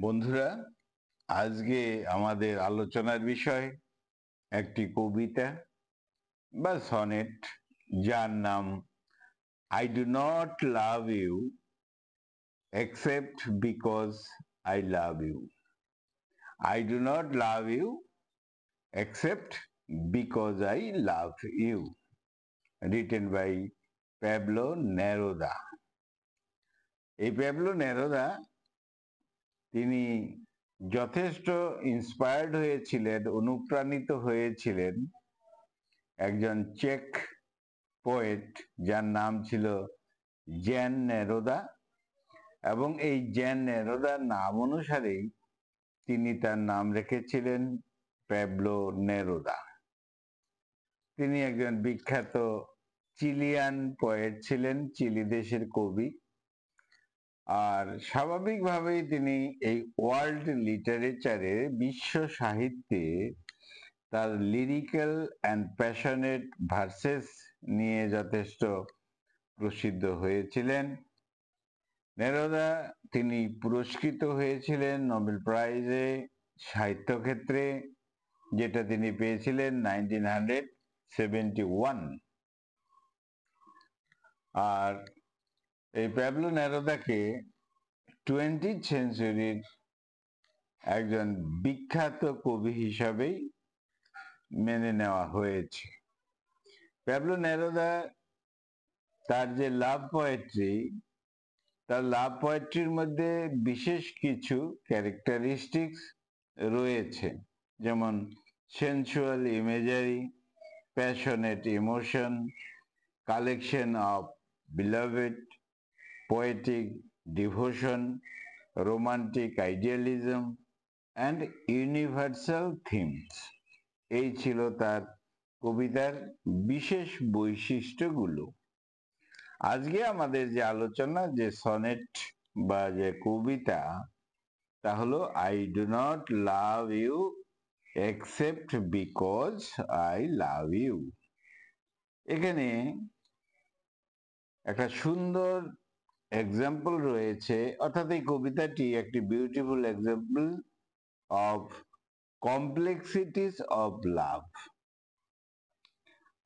বন্ধুরা, আজকে আমাদের আলোচনার বিষয় একটি কবিতা বা সনেট, যার নাম I do not love you except because I love you. I do not love you except because I love you, written by Pablo Neruda. এই প্যাবলো নেরুদা তিনি যথেষ্ট ইন্সপায়ার্ড হয়েছিলেন, অনুপ্রাণিত হয়েছিলেন একজন চেক পোয়েট যার নাম ছিল জ্যান নেরুদা, এবং এই জ্যান নেরুদার নাম অনুসারেই তিনি তার নাম রেখেছিলেন প্যাবলো নেরুদা। তিনি একজন বিখ্যাত চিলিয়ান পোয়েট ছিলেন, চিলি দেশের কবি। আর স্বাভাবিকভাবেই তিনি এই ওয়ার্ল্ড লিটারেচারে, বিশ্ব সাহিত্যে তার লিরিক্যাল অ্যান্ড প্যাশনেট ভার্সেস নিয়ে যথেষ্ট প্রসিদ্ধ হয়েছিলেন। নেরুদা তিনি পুরস্কৃত হয়েছিলেন নোবেল প্রাইজে সাহিত্যক্ষেত্রে, যেটা তিনি পেয়েছিলেন 1971। আর এই প্যাবলো নেরুদাকে 20th সেঞ্চুরির একজন বিখ্যাত কবি হিসাবেই মেনে নেওয়া হয়েছে। প্যাবলো নেরুদা তার যে লাভ পোয়েট্রি, তার লাভ পোয়েট্রির মধ্যে বিশেষ কিছু ক্যারেক্টারিস্টিক্স রয়েছে, যেমন sensual imagery, passionate emotion, collection of beloved, poetic devotion, romantic idealism and universal themes. এই ছিল তার কবিতার বিশেষ বৈশিষ্ট্যগুলো। আজকে আমাদের যে আলোচনা, যে সনেট বা যে কবিতা, তা হলো I do not love you except because I love you. এখানে একটা সুন্দর এক্সাম্পল রয়েছে, অর্থাৎ এই কবিতাটি একটি beautiful example of complexities of love.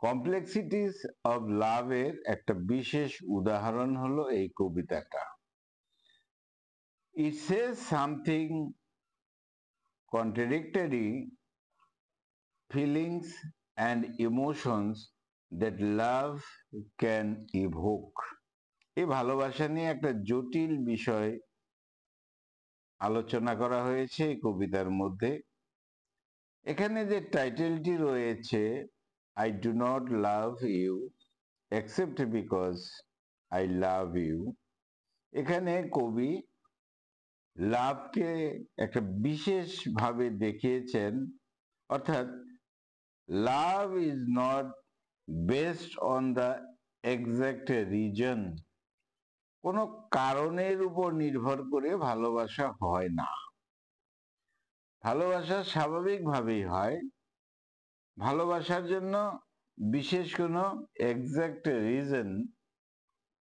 Complexities of লাভের একটা বিশেষ উদাহরণ হলো এই কবিতাটা। It says something contradictory feelings and emotions that love can evoke. এই ভালোবাসা নিয়ে একটা জটিল বিষয় আলোচনা করা হয়েছে এই কবিতার মধ্যে। এখানে যে টাইটেলটি রয়েছে, I do not love you except because I love you, এখানে কবি লাভকে একটা বিশেষভাবে দেখিয়েছেন, অর্থাৎ love is not based on the exact reason. কোনো কারণের উপর নির্ভর করে ভালোবাসা হয় না। ভালোবাসা স্বাভাবিকভাবেই হয়। ভালোবাসার জন্য বিশেষ কোনো এক্সাক্ট রিজন,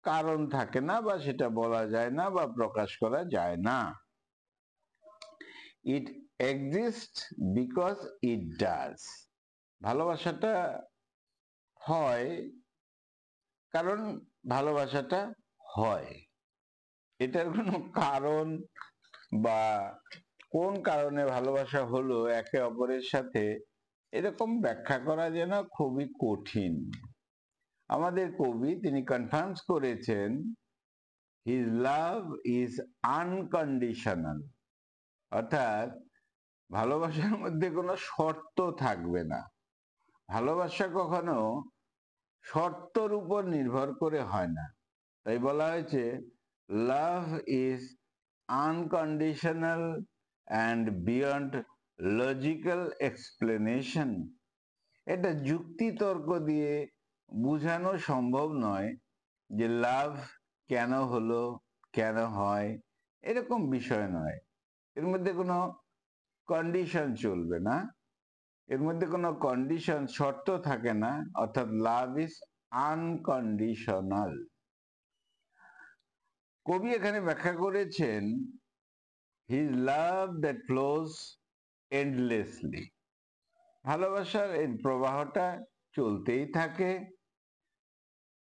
কারণ থাকে না, বা সেটা বলা যায় না বা প্রকাশ করা যায় না। ইট এক্সিস্ট বিকজ ইট ডাজ। ভালোবাসাটা হয় কারণ ভালোবাসাটা হয়। এটার কোনো কারণ বা কোন কারণে ভালোবাসা হলো একে অপরের সাথে, এরকম ব্যাখ্যা করা যেন খুবই কঠিন। আমাদের কবি তিনি কনফার্মস করেছেন, হিজ লাভ ইজ আনকন্ডিশনাল, অর্থাৎ ভালোবাসার মধ্যে কোনো শর্ত থাকবে না। ভালোবাসা কখনো শর্তর উপর নির্ভর করে হয় না। তাই বলা হয়েছে, love is unconditional and beyond logical explanation. এটা যুক্তিতর্ক দিয়ে বোঝানো সম্ভব নয় যে লাভ কেন হলো, কেন হয়, এরকম বিষয় নয়। এর মধ্যে কোনো কন্ডিশন চলবে না, এর মধ্যে কোনো কন্ডিশন, শর্ত থাকে না, অর্থাৎ লাভ ইজ আনকন্ডিশনাল। কবি এখানে ব্যাখ্যা করেছেন his love that flows endlessly. ভালোবাসার এই প্রবাহটা চলতেই থাকে,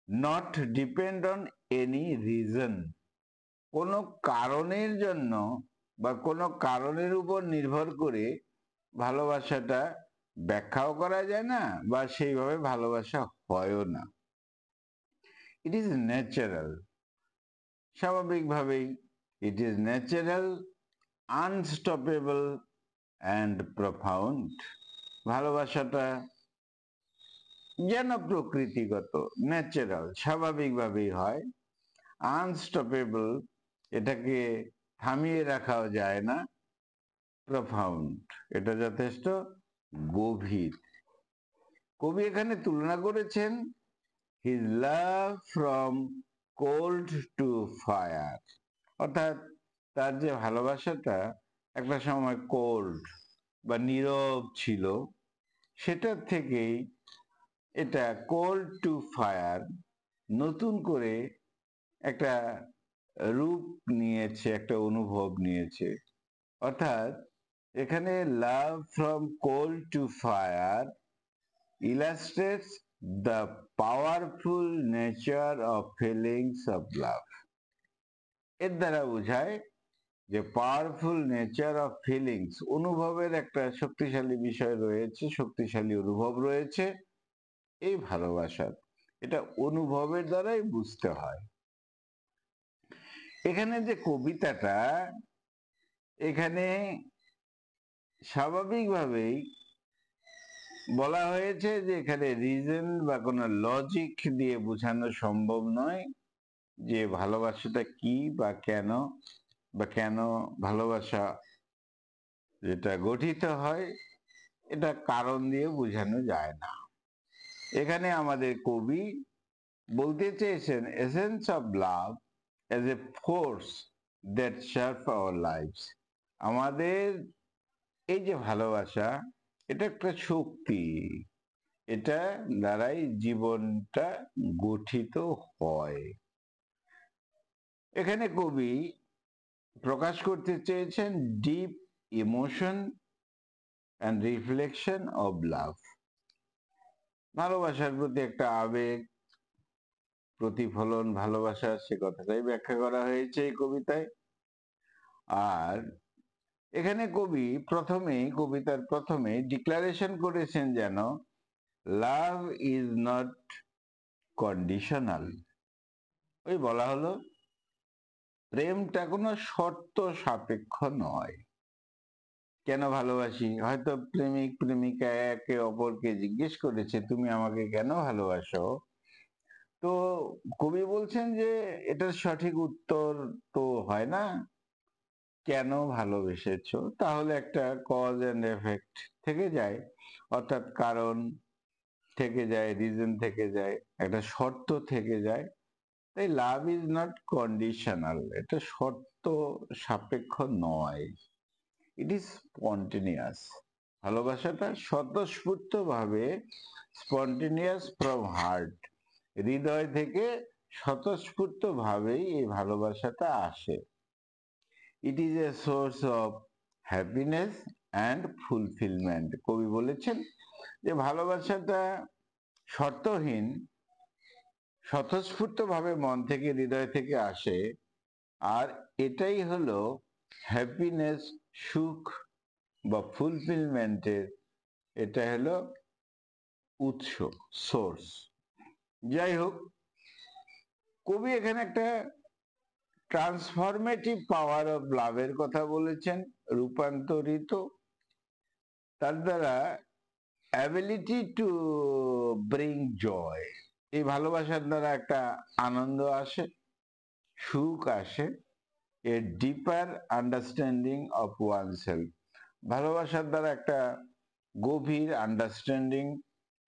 not depend on any reason, কোনো কারণের জন্য বা কোনো কারণের উপর নির্ভর করে ভালোবাসাটা ব্যাখ্যাও করা যায় না বা সেইভাবে ভালোবাসা হয়ও না। ইট ইজ ন্যাচারাল, স্বাভাবিকভাবেই it is natural, unstoppable and profound. ভালোবাসাটা যেন প্রকৃতিগত, ন্যাচারাল, স্বাভাবিকভাবেই হয়, আনস্টপেবল, এটাকে থামিয়ে রাখাও যায় না, প্রফাউন্ড, এটা যথেষ্ট গভীর। কবি এখানে তুলনা করেছেন his love from cold to fire, অর্থাৎ তার যে ভালোবাসাটা একটা সময় কোল্ড বা নীরব ছিল, সেটার থেকেই এটা কোল্ড টু ফায়ার নতুন করে একটা রূপ নিয়েছে, একটা অনুভব নিয়েছে। অর্থাৎ এখানে love from cold to fire illustrates the powerful nature of feelings of love. এর দ্বারা বোঝায় যে পাওয়ারফুল নেচার অফ ফিলিংস, অনুভবের একটা শক্তিশালী বিষয় রয়েছে, শক্তিশালী অনুভব রয়েছে এই ভালোবাসার, এটা অনুভবের দ্বারাই বুঝতে হয়। এখানে যে কবিতাটা, এখানে স্বাভাবিকভাবেই বলা হয়েছে যে এখানে রিজন বা কোনো লজিক দিয়ে বোঝানো সম্ভব নয় যে ভালোবাসাটা কি বা কেন ভালোবাসা যেটা গঠিত হয়, এটা কারণ দিয়ে বোঝানো যায় না। এখানে আমাদের কবি বলতে চেয়েছেন essence of love as a force that sharp our lifes. আমাদের এই যে ভালোবাসা, এটা একটা শক্তি, এটা দ্বারাই জীবনটা গঠিত হয়। এখানে কবি প্রকাশ করতে চেয়েছেন deep emotion and reflection of love, ভালোবাসার প্রতি একটা আবেগ প্রতিফলন, ভালোবাসা, সে কথাটাই ব্যাখ্যা করা হয়েছে এই কবিতায়। আর এখানে কবি কবিতার প্রথমে ডিক্লারেশন করেছেন যেন লাভ ইজ নট কন্ডিশনাল। ওই বলা হলো প্রেমটা কোনো শর্ত সাপেক্ষ নয়। কেন ভালোবাসি, হয়তো প্রেমিক প্রেমিকা একে অপরকে জিজ্ঞেস করেছে তুমি আমাকে কেন ভালোবাসো, তো কবি বলছেন যে এটার সঠিক উত্তর তো হয় না, কেন ভালোবেসেছো, তাহলে একটা কজ এন্ড এফেক্ট থেকে যায়, অর্থাৎ কারণ থেকে যায়, রিজন থেকে যায়, একটা শর্ত থেকে যায়। তাই লাভ ইজ নট কন্ডিশনাল, এটা শর্ত সাপেক্ষ নয়, ইট ইজ স্পন্টেনিয়াস। ভালোবাসাটা স্বতঃস্ফূর্ত ভাবে, স্পন্টেনিয়াস ফ্রম হার্ট, হৃদয় থেকে স্বতঃস্ফূর্ত ভাবেই এই ভালোবাসাটা আসে। ইট is a source of happiness and fulfilment. কবি বলেছেন যে ভালোবাসাটা শর্তহীন, স্বতঃস্ফূর্ত ভাবে মন থেকে, হৃদয় থেকে আসে, আর এটাই হলো হ্যাপিনেস, সুখ বা ফুলফিলমেন্টের, এটা হলো উৎস, সোর্স। যাই হোক, কবি এখানে একটা ট্রান্সফরমেটিভ পাওয়ার অফ লাভের কথা বলেছেন, রূপান্তরিত, তার দ্বারা অ্যাবিলিটি টু ব্রিং জয়, এই ভালোবাসার দ্বারা একটা আনন্দ আসে, সুখ আসে, এ ডিপার আন্ডারস্ট্যান্ডিং অফ ওয়ানসেলফ, ভালোবাসার দ্বারা একটা গভীর আন্ডারস্ট্যান্ডিং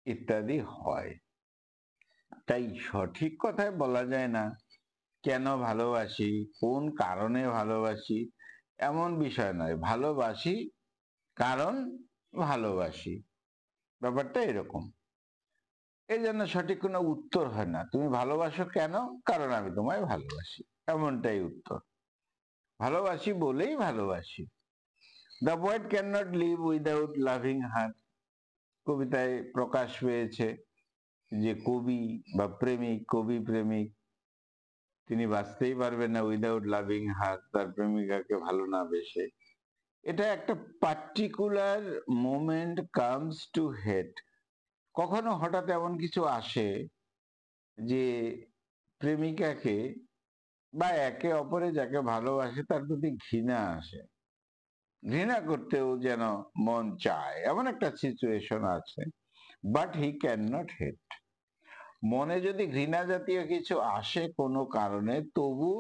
ইত্যাদি হয়। তাই সঠিক কথায় বলা যায় না কেন ভালোবাসি, কোন কারণে ভালোবাসি, এমন বিষয় নয়, ভালোবাসি কারণ ভালোবাসি, ব্যাপারটা এরকম। এই জন্য সঠিক কোনো উত্তর হয় না, তুমি ভালোবাসো কেন, কারণ আমি তোমায় ভালোবাসি, এমনটাই উত্তর। ভালোবাসি বলেই ভালোবাসি। The poet can not live without loving her. কবিতায় প্রকাশ পেয়েছে যে কবি বা প্রেমিক, কবি প্রেমিক, তিনি বাঁচতেই পারবেন না উইদাউট লাভিং হার, তার প্রেমিকাকে ভালো না বেসে। এটা একটা particular moment comes to head. কখনো হঠাৎ এমন কিছু আসে যে প্রেমিকাকে বা একে অপরে যাকে ভালোবাসে তার প্রতি ঘৃণা আসে, ঘৃণা করতেও যেন মন চায়, এমন একটা সিচুয়েশন আছে। বাট হি ক্যান নট হেট। মনে যদি ঘৃণা জাতীয় কিছু আসে কোনো কারণে, তবু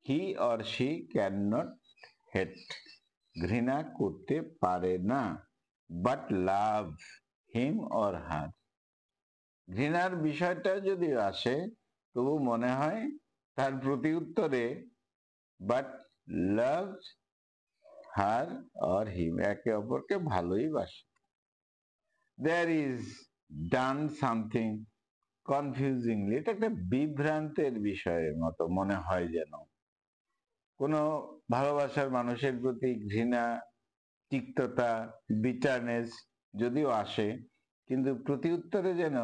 he or she can not হেট, ঘৃণা করতে পারে না। But love him or her. ঘৃণার বিষয়টা যদি আসে, তবু মনে হয় তার প্রতি উত্তরে বাট লাভ হার অর হিম, একে অপরকে ভালোই বাসে। There is done something confusingly. এটা একটা বিভ্রান্তের বিষয়ের মতো মনে হয় যেন। কোনো ভালোবাসার মানুষের প্রতি ঘৃণা, তিক্ততা, বিটারনেস যদিও আসে, কিন্তু প্রতি উত্তরে যেন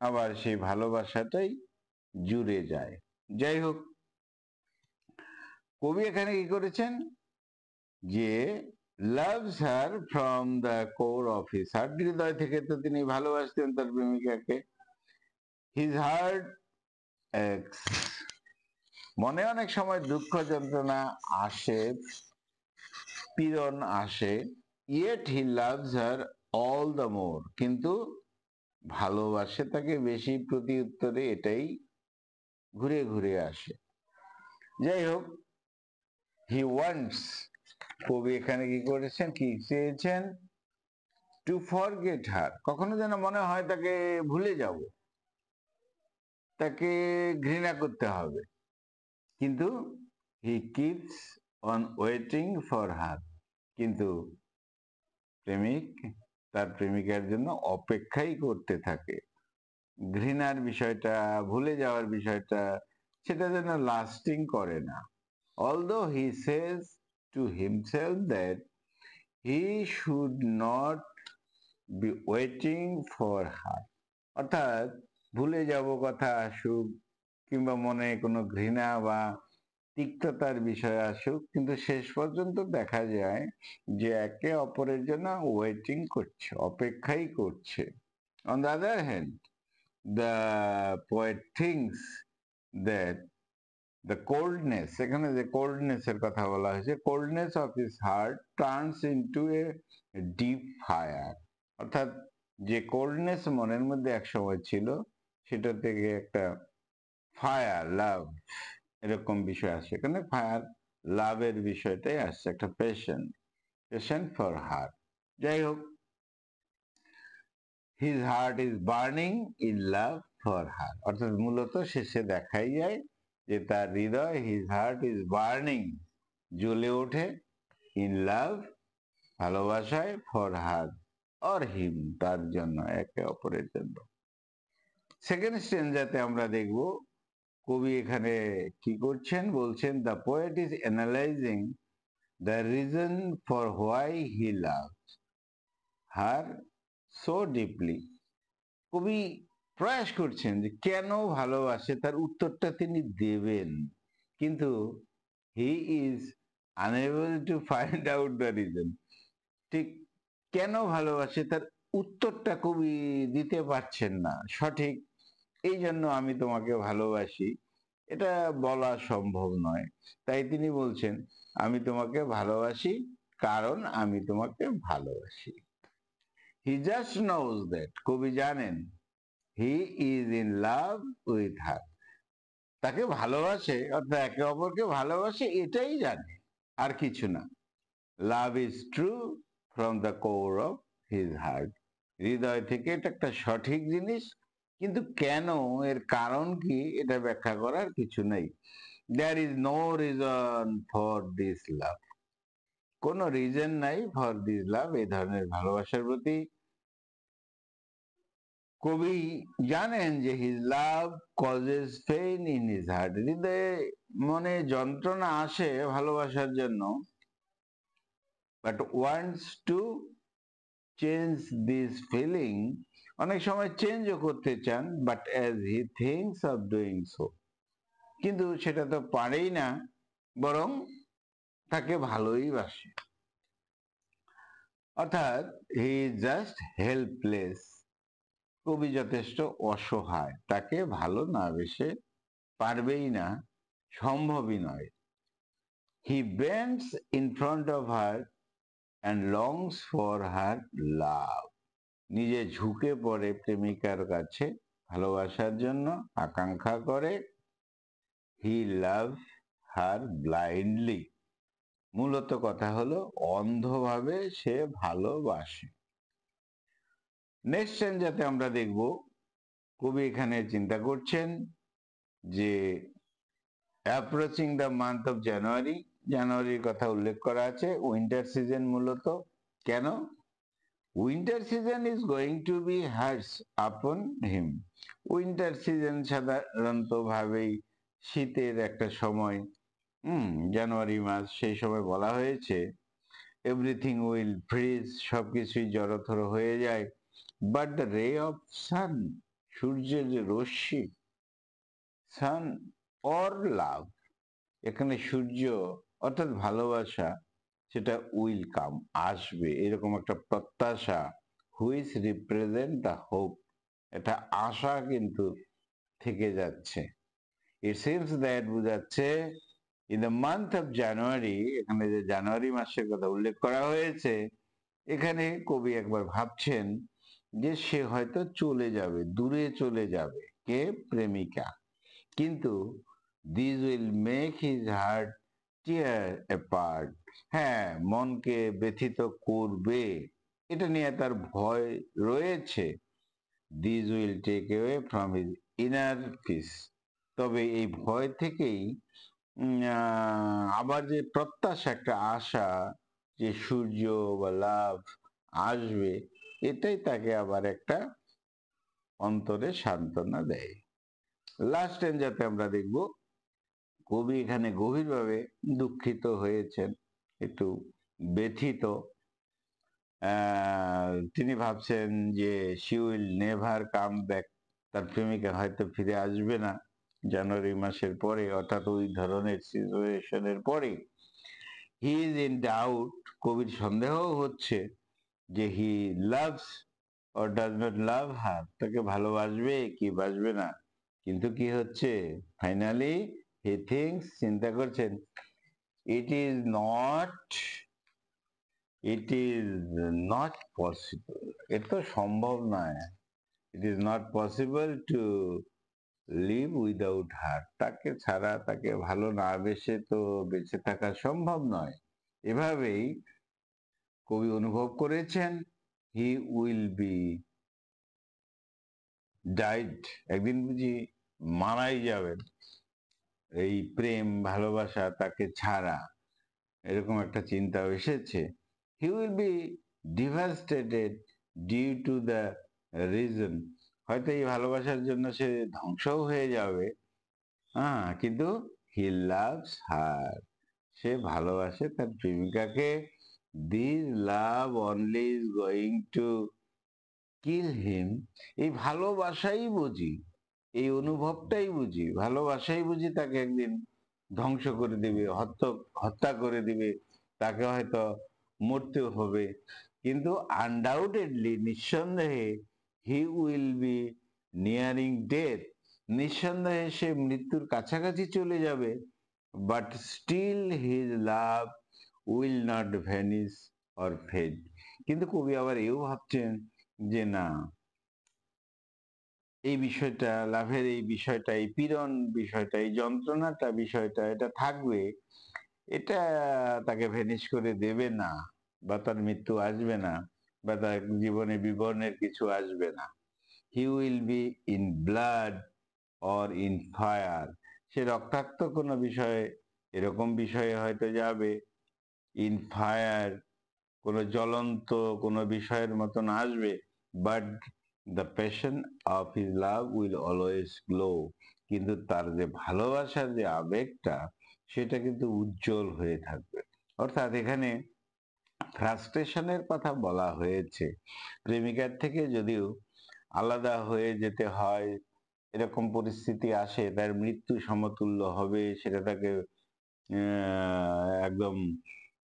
আবার সেই ভালোবাসাটাই জুড়ে যায়। যাই হোক, কবি এখানে কি করেছেন যে loves her from the core of his heart, হৃদয় থেকে তো তিনি ভালোবাসতেন তার প্রেমিকাকে। his heart aches, মনে অনেক সময় দুঃখ যন্ত্রণা আসে, পীড়ন আসে, yet he loves her all the more, কিন্তু ভালোবাসে তাকে বেশি, প্রতি উত্তরে এটাই ঘুরে ঘুরে আসে। যাই হোক, হি ওয়ান্টস, কবি এখানে কি করেছেন, কি চেয়েছেন, টু ফরগেট হার, কখনো যেন মনে হয় তাকে ভুলে যাব, তাকে ঘৃণা করতে হবে, কিন্তু he keeps on waiting for her, কিন্তু প্রেমিক তার প্রেমিকার জন্য অপেক্ষাই করতে থাকে। ঘৃণার বিষয়টা, ভুলে যাওয়ার বিষয়টা, সেটা যেন লাস্টিং করে না। Although he says to himself that he should not be waiting for her, অর্থাৎ ভুলে যাব কথা আসুক কিংবা মনে কোনো ঘৃণা বা তিক্ততার বিষয় আসুক, কিন্তু শেষ পর্যন্ত দেখা যায় যে একে অপরের জন্য ওয়েটিং করছে, অপেক্ষাই করছে। On the other hand, the poet thinks that the coldness, এখানে যে কোল্ডনেস এর কথা বলা হয়েছে, coldness of his heart turns into a deep fire, অর্থাৎ যে কোল্ডনেস মনের মধ্যে এক সময় ছিল, সেটা থেকে একটা ফায়ার, লাভ, এরকম বিষয় আসে এখানে। ফায়ার, লাভের বিষয়টাই আসছে, একটা পেশেন্ট ফর হার। যাই হোক, his heart is burning in love for her, অর্থাৎ মূলত শেষে দেখাই যায় যে তার হৃদয়, হিজ হার্ট ইজ বার্নিং, জ্বলে ওঠে, ইন লাভ, ভালোবাসায়, ফর হার অর হিম, তার জন্য, একে অপরের জন্য। সেকেন্ড স্ট্যান্জাতে আমরা দেখব কবি এখানে কি করছেন, বলছেন the poet is analysing the reason for why he loves her so deeply. কবি প্রয়াস করছেন যে কেন ভালোবাসে তার উত্তরটা তিনি দেবেন, কিন্তু he is unable to find out the reason. ঠিক কেন ভালোবাসে তার উত্তরটা কবি দিতে পারছেন না সঠিক। এই জন্য আমি তোমাকে ভালোবাসি, এটা বলা সম্ভব নয়। তাই তিনি বলছেন আমি তোমাকে ভালোবাসি কারণ আমি তোমাকে ভালোবাসি। হি জাস্ট নোজ দ্যাট, কবি জানেন, হি is in love with her, তাকে ভালোবাসে, অর্থাৎ একে অপরকে ভালোবাসে, এটাই জানে, আর কিছু না। Love is true from the core of his heart, হৃদয় থেকে এটা একটা সঠিক জিনিস, কিন্তু কেন, এর কারণ কি, এটা ব্যাখ্যা করার কিছু নেই। There is no reason for this love, কোনো রিজন নাই ফর দিস লাভ, এই ধরনের ভালোবাসার প্রতি। কবি জানেন যে his love causes pain in his heart, হৃদয়ে মনে যন্ত্রণা আসে ভালোবাসার জন্য, but wants to change this feeling, অনেক সময় চেঞ্জও করতে চান, but as he thinks of doing so, কিন্তু সেটা তো পারেই না, বরং তাকে ভালোই বাসে। অর্থাৎ হি জাস্ট হেল্পলেস, কবি যথেষ্ট অসহায়, তাকে ভালো না বেশে পারবেই না, সম্ভবই নয়। He bends in front of her and longs for her love, নিজে ঝুঁকে পড়ে প্রেমিকার কাছে ভালোবাসার জন্য, আকাঙ্ক্ষা করে। হি লাভ হার ব্লাইন্ডলি, মূলত কথা হলো অন্ধভাবে সে ভালোবাসে। নেক্সট যাতে আমরা দেখব, কবি এখানে চিন্তা করছেন যে approaching the month of January, জানুয়ারির কথা উল্লেখ করা আছে, উইন্টার সিজন মূলত। কেন? Winter season is going to be harsh upon him, winter season সাধারণত ভাবেই শীতের একটা সময়, জানুয়ারি মাস, সেই সময় বলা হয়েছে এভরিথিং উইল ফ্রিজ, সবকিছুই জড়থর হয়ে যায়, বাট দ্য রে অফ সান, সূর্যের যে রশ্মি, সান অর লাভ, এখানে সূর্য অর্থাৎ ভালোবাসা, সেটা উইল কাম, আসবে, এরকম একটা প্রত্যাশা, হুইচ রিপ্রেজেন্ট দ্য হোপ, এটা আশা কিন্তু থেকে যাচ্ছে। ইট সিমস দ্যাট, বোঝাচ্ছে, ইন দ্য মান্থ অফ জানুয়ারি, এখানে যে জানুয়ারি মাসের কথা উল্লেখ করা হয়েছে, এখানে কবি একবার ভাবছেন যে সে হয়তো চলে যাবে, দূরে চলে যাবে, কে? প্রেমিকা। কিন্তু this will make his heart tear apart, হ্যাঁ, মনকে ব্যথিত করবে, এটা নিয়ে তার ভয় রয়েছে। This will take away from his inner peace, তবে এই ভয় থেকেই আবার যে প্রত্যাশা, একটা আশা যে সূর্য বা লাভ আসবে, এটাই তাকে আবার একটা অন্তরে সান্ত্বনা দেয়। লাস্ট যাতে আমরা দেখব, কবি এখানে গভীরভাবে দুঃখিত হয়েছেন, একটু ব্যথিত। তিনি ভাবছেন যে she will never come back, তার প্রেমিকা হয়তো ফিরে আসবে না জানুয়ারি মাসের পরে, অর্থাৎ ওই ধরনের সিচুয়েশনের পরে। হি ইজ ইন ডাউট, কবির সন্দেহ হচ্ছে যে he loves or does not love her, তাকে ভালোবাসবে কি বাসবে না। কিন্তু কি হচ্ছে, ফাইনালি হি থিংস, চিন্তা করছেন, it is not, it is not possible, এটা তো সম্ভব নয়, it is not possible to live without হার, তাকে ছাড়া, তাকে ভালো না বেসে তো বেঁচে থাকা সম্ভব নয়। এভাবেই কবি অনুভব করেছেন হি উইল বি ডাইড, একদিন বুঝি মারাই যাবেন, এই প্রেম ভালোবাসা তাকে ছাড়া, এরকম একটা চিন্তা এসেছে। He will be devastated due to the reason, হয়তো এই ভালোবাসার জন্য সে ধ্বংসও হয়ে যাবে, হ্যাঁ, কিন্তু হি লাভস হার, সে ভালোবাসে তার প্রেমিকাকে। This love only is going to kill him, এই ভালোবাসাই বুঝি, এই অনুভবটাই বুঝি, ভালোবাসাই বুঝি তাকে একদিন ধ্বংস করে দিবে, হত্যা করে দিবে, তাকে হয়তো মরতেও হবে। কিন্তু আনডাউটেডলি, নিঃসন্দেহে, he will be nearing death, নিঃসন্দেহে সে মৃত্যুর কাছাকাছি চলে যাবে, but still his love will not vanish or fade, কিন্তু কবি আবার এও ভাবছেন যে না, এই বিষয়টা, লাভের এই বিষয়টা, এই পীড়ন বিষয়টা, এই যন্ত্রণাটা বিষয়টা, এটা থাকবে, এটা তাকে ভ্যানিশ করে দেবে না, বা তার মৃত্যু আসবে না, বা তার জীবনে বিবর্ণের কিছু আসবে না। He will be in blood or in fire, সে রক্তাক্ত কোনো বিষয়ে, এরকম বিষয়ে হয়তো যাবে, ইন ফায়ার, কোনো জ্বলন্ত কোনো বিষয়ের মতন আসবে, but the passion of his love will always glow, কিন্তু তার যে ভালোবাসার যে আবেগটা সেটা কিন্তু উজ্জ্বল হয়ে থাকবে। অর্থাৎ এখানে ফ্রাস্ট্রেশনের কথা বলা হয়েছে। প্রেমিকার থেকে যদিও আলাদা হয়ে যেতে হয়, এরকম পরিস্থিতি আসে, তার মৃত্যু সমতুল্য হবে, সেটা তাকে একদম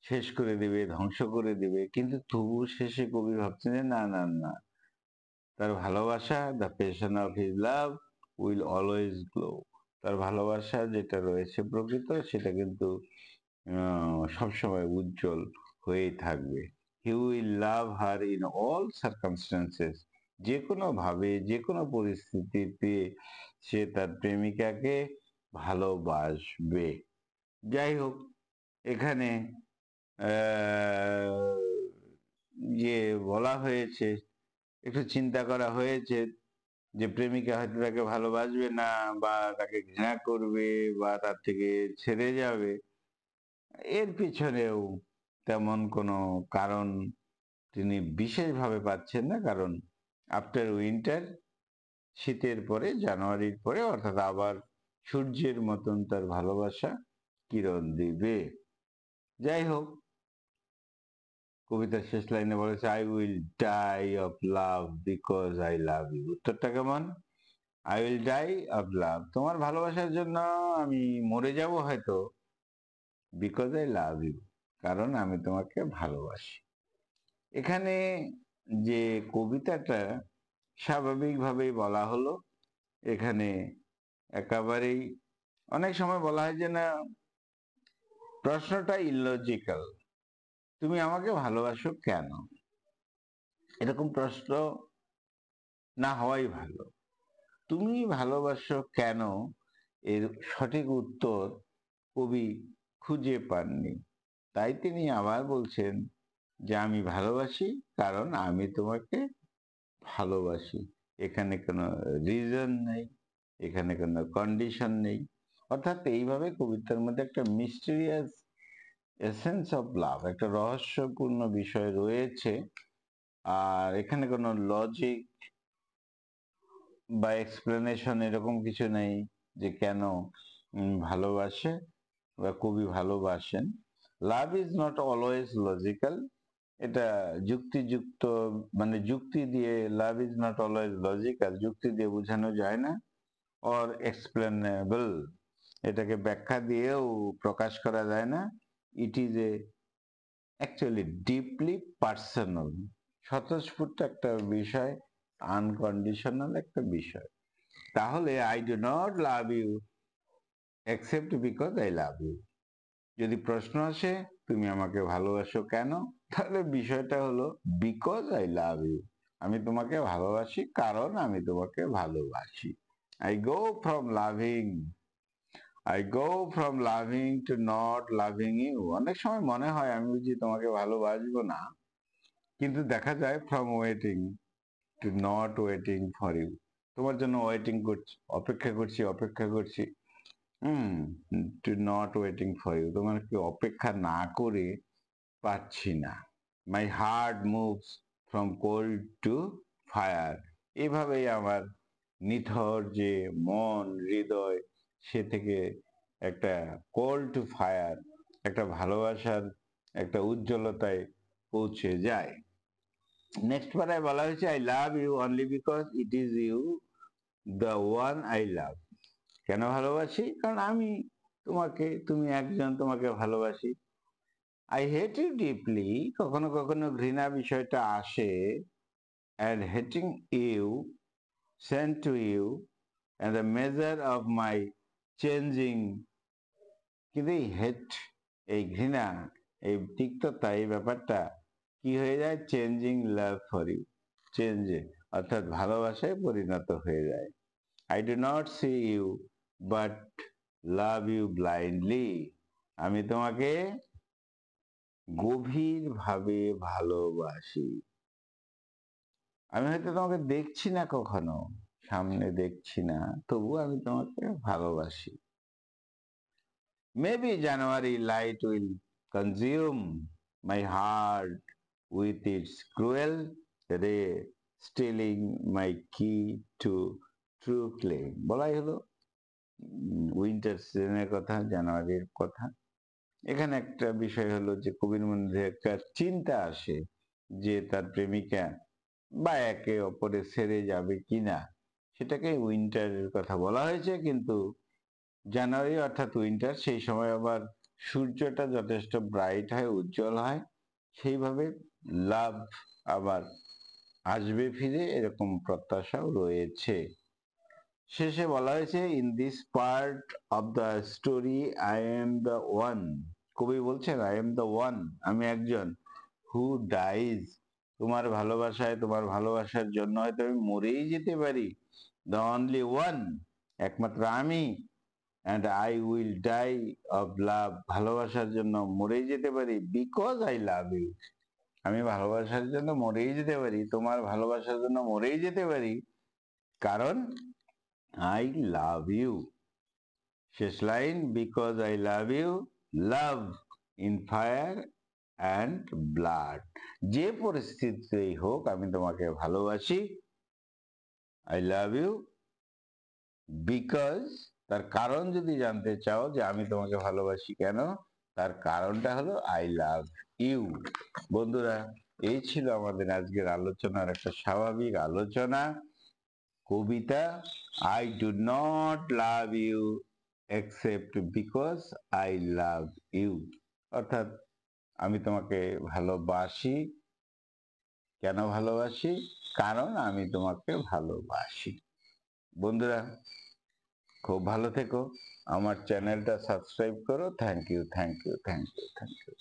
শেষ করে দেবে, ধ্বংস করে দেবে, কিন্তু তবু শেষে কবি ভাবছেন যে না না না, তার ভালোবাসা, the passion of his love will always glow. তার ভালোবাসা যেটা রয়েছে প্রকৃত, সেটা কিন্তু সবসময় উজ্জ্বল হয়েই থাকবে। He will love her in all circumstances. যে কোনো ভাবে, যে কোনো পরিস্থিতিতে সে তার প্রেমিকাকে ভালোবাসবে। যাই হোক, এখানে যে বলা হয়েছে, একটু চিন্তা করা হয়েছে যে প্রেমিকা হয়তো তাকে ভালোবাসবে না, বা তাকে ঘৃণা করবে, বা তার থেকে ছেড়ে যাবে। এর পিছনেও তেমন কোনো কারণ তিনি বিশেষভাবে পাচ্ছেন না, কারণ আফটার উইন্টার, শীতের পরে, জানুয়ারির পরে অর্থাৎ আবার সূর্যের মতন তার ভালোবাসা কিরণ দিবে। যাই হোক, কবিতার শেষ লাইনে বলেছে I will die of love because I love you. উত্তরটা কেমন? I will die of love, তোমার ভালোবাসার জন্য আমি মরে যাব হয়তো, বিকজ আই লাভ ইউ, কারণ আমি তোমাকে ভালোবাসি। এখানে যে কবিতাটা স্বাভাবিকভাবেই বলা হলো, এখানে একেবারেই অনেক সময় বলা হয় যে না, প্রশ্নটা ইলজিক্যাল, তুমি আমাকে ভালোবাসো কেন? এরকম প্রশ্ন না হওয়াই ভালো। তুমি ভালোবাসো কেন, এর সঠিক উত্তর কবি খুঁজে পাননি। তাই তিনি আবার বলছেন যে আমি ভালোবাসি কারণ আমি তোমাকে ভালোবাসি। এখানে কোনো রিজন নেই, এখানে কোনো কন্ডিশন নেই। অর্থাৎ এইভাবে কবিতার মধ্যে একটা মিস্টেরিয়াস এসেন্স অফ লাভ, একটা রহস্যপূর্ণ বিষয় রয়েছে। আর এখানে কোনো লজিক বা এক্সপ্লেনেশন এরকম কিছু নেই যে কেন ভালোবাসে বা কবি ভালোবাসেন। Love is not always logical, এটা যুক্তিযুক্ত, মানে যুক্তি দিয়ে, love is not always logical, যুক্তি দিয়ে বোঝানো যায় না। অর এক্সপ্লেনেবল, এটাকে ব্যাখ্যা দিয়েও প্রকাশ করা যায় না। It is a actually deeply personal, স্বতঃস্ফূর্ত একটা বিষয়, আনকন্ডিশনাল একটা বিষয়। তাহলে I do not love you except because I love you, যদি প্রশ্ন আসে তুমি আমাকে ভালোবাসো কেন, তাহলে বিষয়টা হলো বিকজ আই লাভ ইউ, আমি তোমাকে ভালোবাসি কারণ আমি তোমাকে ভালোবাসি। I go from loving, I go from loving to not loving you. অনেক সময় মনে হয় আমি বুঝি তোমাকে ভালোবাসবো না, কিন্তু দেখা যায় from waiting to not waiting for you, তোমার জন্য ওয়েটিং করছি, অপেক্ষা করছি, অপেক্ষা করছি, to not waiting for you, তোমাকে অপেক্ষা না করে পাচ্ছি না। My heart moves from cold to fire, এভাবেই আমার নিথর যে মন, হৃদয়, সে থেকে একটা কোল্ড টু ফায়ার, একটা ভালোবাসার একটা উজ্জ্বলতায় পৌঁছে যায়। নেক্সট পারায় বলা হয়েছে I love you only because it is you the one I love. কেন ভালোবাসি? কারণ আমি তোমাকে, তুমি একজন, তোমাকে ভালোবাসি। আই হেট ইউ ডিপলি, কখনো কখনো ঘৃণা বিষয়টা আসে, and hating you, sent to you, and the measure of my changing, কিন্তু এই হেট, এই ঘৃণা, এই তিক্ততা, এই ব্যাপারটা কি হয়ে যায়? চেঞ্জিং লাভ ফর ইউ, চেঞ্জে, অর্থাৎ ভালোবাসায় পরিণত হয়ে যায়। I do not see you but love you blindly, আমি তোমাকে গভীরভাবে ভালোবাসি। আমি হয়তো তোমাকে দেখছি না, কখনো সামনে দেখছি না, তবু আমি তোমাকে ভালোবাসি। Maybe January light will consume my heart with its cruel রে, স্টিলিং মাই কি টু ট্রু ক্লেম। বলাই হলো উইন্টার সিজনের কথা, জানুয়ারির কথা। এখানে একটা বিষয় হলো যে কবির মধ্যে একটা চিন্তা আসে যে তার প্রেমিকা বা একে অপরে ছেড়ে যাবে কিনা, সেটাকে উইন্টারের কথা বলা হয়েছে। কিন্তু জানুয়ারি অর্থাৎ উইন্টার, সেই সময় আবার সূর্যটা যথেষ্ট ব্রাইট হয়, উজ্জ্বল হয়, সেইভাবে লাভ আবার আসবে ফিরে, এরকম প্রত্যাশাও রয়েছে। শেষে বলা হয়েছে, in this part of the story I am the one, কবি বলছেন আই এম দ্য ওয়ান, আমি একজন, হু ডাইজ, তোমার ভালোবাসায়, তোমার ভালোবাসার জন্য হয়তো আমি মরেই যেতে পারি, দ্য অনলি ওয়ান, একমাত্র আমি, and I will die of love, ভালোবাসার জন্য মরেই যেতে পারি, বিকজ আই লাভ ইউ, আমি ভালোবাসার জন্য মরেই যেতে পারি, তোমার ভালোবাসার জন্য মরেই যেতে পারি, কারণ আই লাভ ইউ। শেষ line, because I love you, love in fire and blood, যে পরিস্থিতিতেই হোক আমি তোমাকে ভালোবাসি, আই লাভ ইউ বিকজ, তার কারণ যদি জানতে চাও যে আমি তোমাকে ভালোবাসি কেন, তার কারণটা হলো আই লাভ ইউ। বন্ধুরা, এই ছিল আমাদের আজকের আলোচনার একটা স্বাভাবিক আলোচনা, কবিতা, I do not love you except because I love you, অর্থাৎ আমি তোমাকে ভালোবাসি, কেন ভালোবাসি, কারণ আমি তোমাকে ভালোবাসি। বন্ধুরা, খুব ভালো থেকো, আমার চ্যানেলটা সাবস্ক্রাইব করো। Thank you, thank you, thank you, thank you.